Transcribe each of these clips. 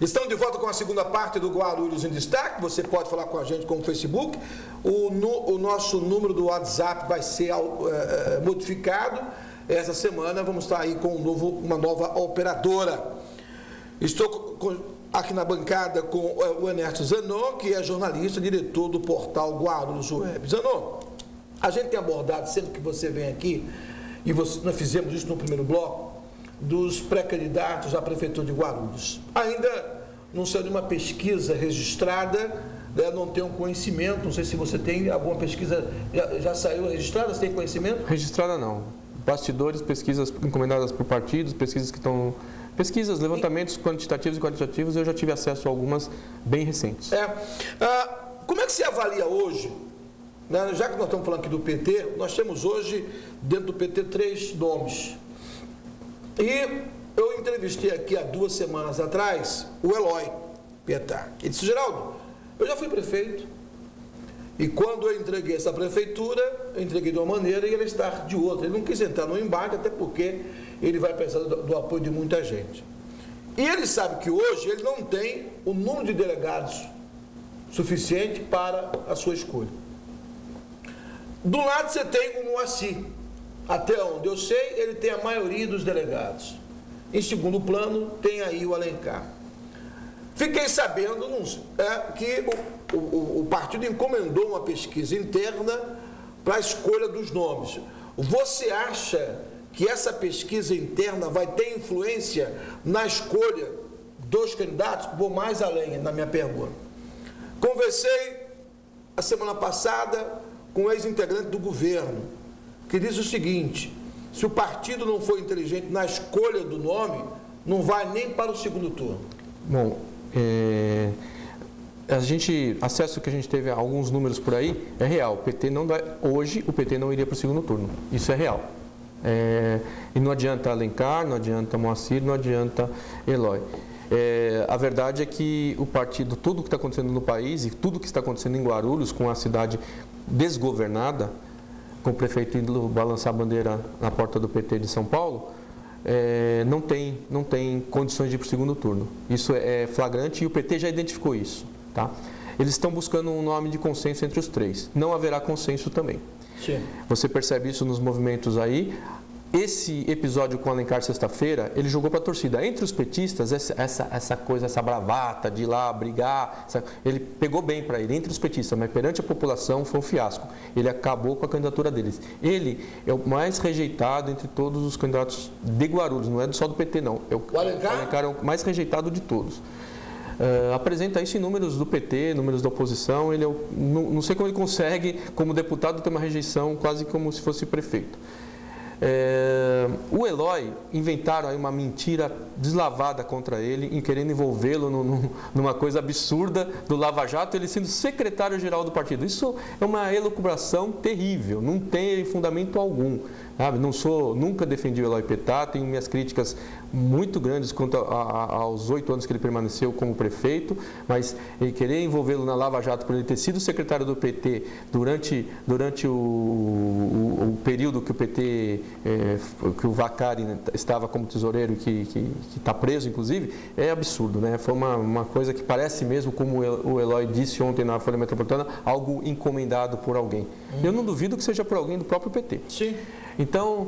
Estamos de volta com a segunda parte do Guarulhos em Destaque. Você pode falar com a gente com o Facebook. O nosso número do WhatsApp vai ser modificado. Essa semana vamos estar aí com uma nova operadora. Estou aqui na bancada com o Ernesto Zanon, que é jornalista, diretor do portal Guarulhos Web. Zanon, a gente tem abordado, sempre que você vem aqui, e nós fizemos isso no primeiro bloco, dos pré-candidatos à Prefeitura de Guarulhos. Ainda não saiu nenhuma pesquisa registrada, né, não tenho conhecimento, não sei se você tem alguma pesquisa, já saiu registrada, você tem conhecimento? Registrada não. Bastidores, pesquisas encomendadas por partidos, pesquisas que estão... Pesquisas, levantamentos quantitativos e qualitativos, eu já tive acesso a algumas bem recentes. Como é que você avalia hoje, né, já que nós estamos falando aqui do PT, nós temos hoje, dentro do PT, 3 nomes. E eu entrevistei aqui há 2 semanas atrás o Eloy Pietá. Ele disse: Geraldo, eu já fui prefeito e quando eu entreguei essa prefeitura, eu entreguei de uma maneira e ele está de outra. Ele não quis entrar no embate, até porque ele vai precisar do apoio de muita gente. E ele sabe que hoje ele não tem o número de delegados suficiente para a sua escolha. Do lado você tem o Moacir. Até onde eu sei, ele tem a maioria dos delegados. Em segundo plano, tem aí o Alencar. Fiquei sabendo que o partido encomendou uma pesquisa interna para a escolha dos nomes. Você acha que essa pesquisa interna vai ter influência na escolha dos candidatos? Vou mais além na minha pergunta. Conversei a semana passada com o ex-integrante do governo, que diz o seguinte: se o partido não for inteligente na escolha do nome, não vai nem para o segundo turno. Bom, acesso que a gente teve a alguns números por aí é real. O PT não dá, hoje o PT não iria para o segundo turno. Isso é real. E não adianta Alencar, não adianta Moacir, não adianta Eloy. A verdade é que o partido, tudo que está acontecendo no país e tudo que está acontecendo em Guarulhos, com a cidade desgovernada, com o prefeito indo balançar a bandeira na porta do PT de São Paulo, não tem condições de ir para o segundo turno. Isso é flagrante e o PT já identificou isso. Tá? Eles estão buscando um nome de consenso entre os 3. Não haverá consenso também. Sim. Você percebe isso nos movimentos aí. Esse episódio com o Alencar sexta-feira, ele jogou para a torcida. Entre os petistas, essa bravata de ir lá brigar, ele pegou bem para ele, entre os petistas, mas perante a população foi um fiasco. Ele acabou com a candidatura deles. Ele é o mais rejeitado entre todos os candidatos de Guarulhos, não é só do PT não. O Alencar é o mais rejeitado de todos. Apresenta isso em números do PT, números da oposição. Ele não sei como ele consegue, como deputado, ter uma rejeição quase como se fosse prefeito. O Eloy inventaram aí uma mentira deslavada contra ele, em querendo envolvê-lo numa coisa absurda do Lava Jato, ele sendo secretário-geral do partido. Isso é uma elucubração terrível, não tem fundamento algum. Nunca defendi o Eloy Pietá, tenho minhas críticas muito grandes quanto aos 8 anos que ele permaneceu como prefeito, mas ele querer envolvê-lo na Lava Jato por ele ter sido secretário do PT durante o período que o PT, que o Vacari estava como tesoureiro, que está preso inclusive, é absurdo, né? Foi uma coisa que parece mesmo, como o Eloy disse ontem na Folha Metropolitana, algo encomendado por alguém. Eu não duvido que seja por alguém do próprio PT. Sim. Então,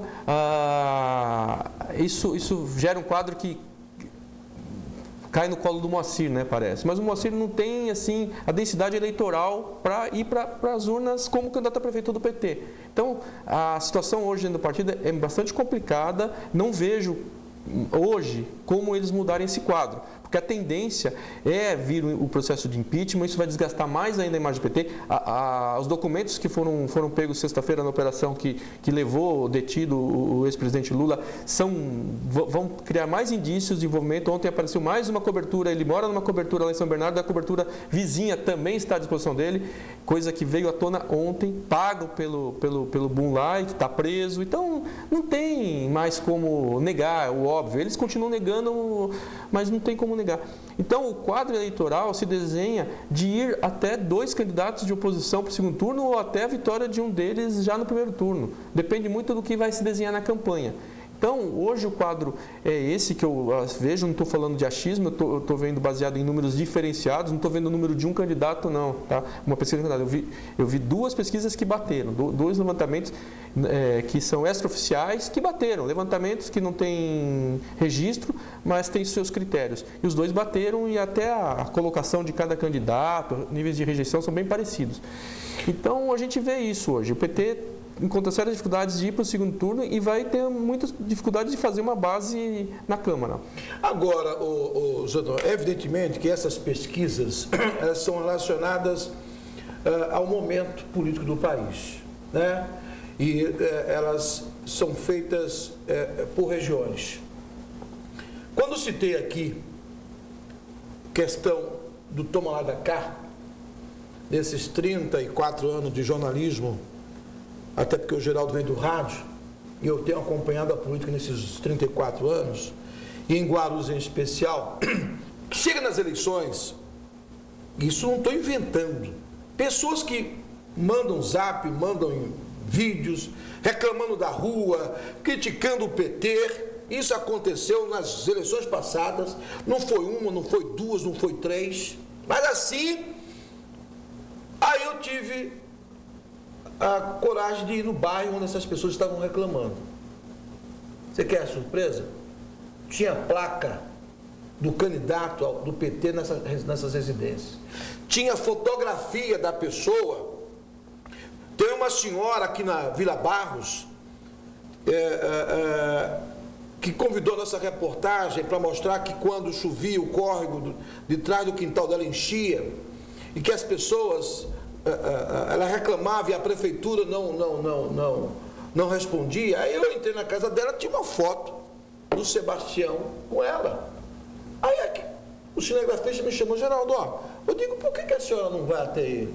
isso gera um quadro que cai no colo do Moacir, né, parece. Mas o Moacir não tem, assim, a densidade eleitoral para ir para as urnas como candidato a prefeito do PT. Então, a situação hoje dentro do partido é bastante complicada. Não vejo hoje como eles mudarem esse quadro. Porque a tendência é vir o processo de impeachment, isso vai desgastar mais ainda a imagem do PT. Os documentos que foram pegos sexta-feira na operação que levou detido o ex-presidente Lula vão criar mais indícios de envolvimento. Ontem apareceu mais uma cobertura, ele mora numa cobertura lá em São Bernardo, a cobertura vizinha também está à disposição dele, coisa que veio à tona ontem, pago pelo Boom lá, que está preso. Então, não tem mais como negar o óbvio. Eles continuam negando, mas não tem como negar. Então, o quadro eleitoral se desenha de ir até 2 candidatos de oposição para o segundo turno ou até a vitória de um deles já no primeiro turno. Depende muito do que vai se desenhar na campanha. Então, hoje o quadro é esse que eu vejo, não estou falando de achismo, eu estou vendo baseado em números diferenciados, não estou vendo o número de um candidato, não. Tá? Uma pesquisa, eu vi duas pesquisas que bateram, dois levantamentos que são extraoficiais que bateram, levantamentos que não têm registro, mas têm seus critérios. E os dois bateram e até a colocação de cada candidato, níveis de rejeição são bem parecidos. Então, a gente vê isso hoje. O PT encontra sérias dificuldades de ir para o segundo turno e vai ter muitas dificuldades de fazer uma base na Câmara. Agora, Jordão, evidentemente que essas pesquisas elas são relacionadas ao momento político do país, né? E elas são feitas por regiões. Quando citei aqui questão do toma lá da cá, nesses 34 anos de jornalismo, até porque o Geraldo vem do rádio, e eu tenho acompanhado a política nesses 34 anos, e em Guarulhos em especial, que chega nas eleições, isso não estou inventando, pessoas que mandam zap, mandam vídeos, reclamando da rua, criticando o PT, isso aconteceu nas eleições passadas, não foi uma, não foi duas, não foi três, mas assim, aí eu tive a coragem de ir no bairro onde essas pessoas estavam reclamando. Você quer a surpresa? Tinha placa do candidato do PT nessas residências. Tinha fotografia da pessoa. Tem uma senhora aqui na Vila Barros que convidou a nossa reportagem para mostrar que quando chovia o córrego de trás do quintal dela enchia e que as pessoas... ela reclamava e a prefeitura não respondia. Aí eu entrei na casa dela, tinha uma foto do Sebastião com ela. Aí aqui, o cinegrafista me chamou, Geraldo, eu digo, por que a senhora não vai até ele?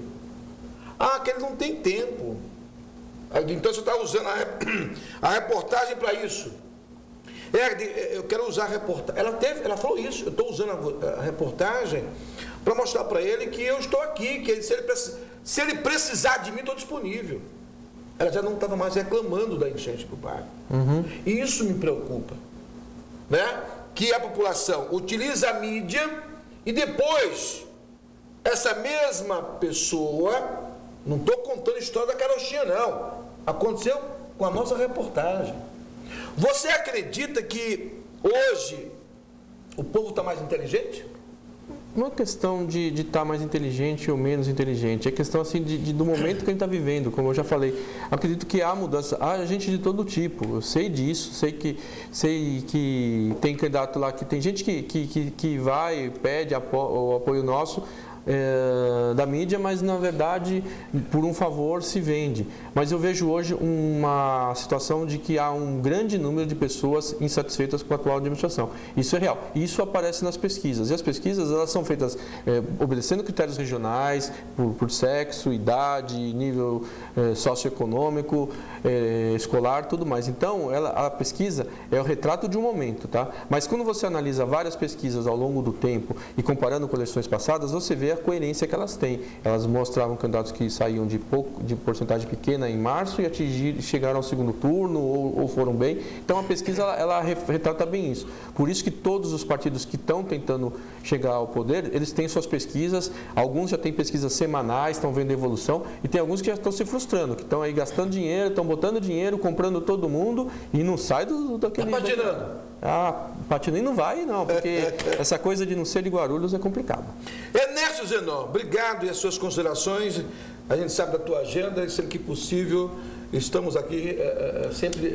Que ele não tem tempo. Aí eu digo, então você está usando a reportagem para isso. Eu quero usar a reportagem. Ela falou isso, eu estou usando a reportagem para mostrar para ele que eu estou aqui, que se ele precisar de mim, estou disponível. Ela já não estava mais reclamando da enchente do bairro. E isso me preocupa, né? Que a população utiliza a mídia e depois essa mesma pessoa, não estou contando a história da carochinha, não. Aconteceu com a nossa reportagem. Você acredita que hoje o povo está mais inteligente? Não é questão de estar mais inteligente ou menos inteligente, é questão assim do momento que a gente está vivendo, como eu já falei. Acredito que há mudança, há gente de todo tipo, eu sei disso, sei que tem candidato lá, que tem gente que vai, pede o apoio nosso, da mídia, mas na verdade por um favor se vende. Mas eu vejo hoje uma situação de que há um grande número de pessoas insatisfeitas com a atual administração. Isso é real. Isso aparece nas pesquisas. E as pesquisas elas são feitas obedecendo critérios regionais, por sexo, idade, nível socioeconômico, escolar, tudo mais. Então, a pesquisa é o retrato de um momento, tá? Mas quando você analisa várias pesquisas ao longo do tempo e comparando com eleições passadas, você vê a coerência que elas têm. Elas mostravam candidatos que saíam de porcentagem pequena em março e chegaram ao segundo turno ou foram bem. Então a pesquisa ela retrata bem isso. Por isso que todos os partidos que estão tentando chegar ao poder, eles têm suas pesquisas, alguns já têm pesquisas semanais, estão vendo evolução, e tem alguns que já estão se frustrando, que estão aí gastando dinheiro, estão botando dinheiro, comprando todo mundo e não sai daquele... Está patinando. Patinando não vai, não, porque essa coisa de não ser de Guarulhos é complicado. Ernesto Zenon, obrigado e as suas considerações. A gente sabe da tua agenda e sempre que possível estamos aqui sempre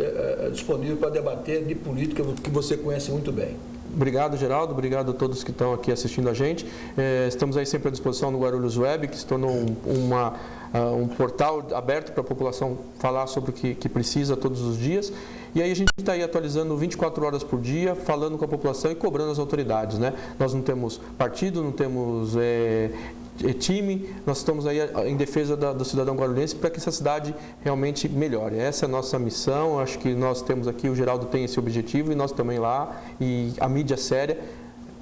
disponíveis para debater de política que você conhece muito bem. Obrigado, Geraldo. Obrigado a todos que estão aqui assistindo a gente. Estamos aí sempre à disposição no Guarulhos Web, que se tornou um portal aberto para a população falar sobre o que precisa todos os dias. E aí a gente está aí atualizando 24 horas por dia, falando com a população e cobrando as autoridades, né? Nós não temos partido, não temos time, nós estamos aí em defesa do cidadão guarulhense para que essa cidade realmente melhore. Essa é a nossa missão, acho que nós temos aqui, o Geraldo tem esse objetivo e nós também lá, e a mídia séria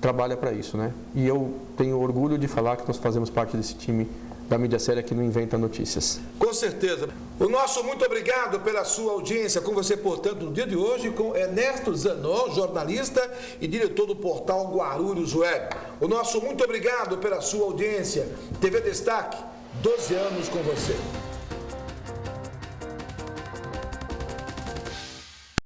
trabalha para isso, né? E eu tenho orgulho de falar que nós fazemos parte desse time da mídia séria que não inventa notícias. Com certeza. O nosso muito obrigado pela sua audiência. Com você, portanto, no dia de hoje, com Ernesto Zanon, jornalista e diretor do portal Guarulhos Web. O nosso muito obrigado pela sua audiência. TV Destaque, 12 anos com você.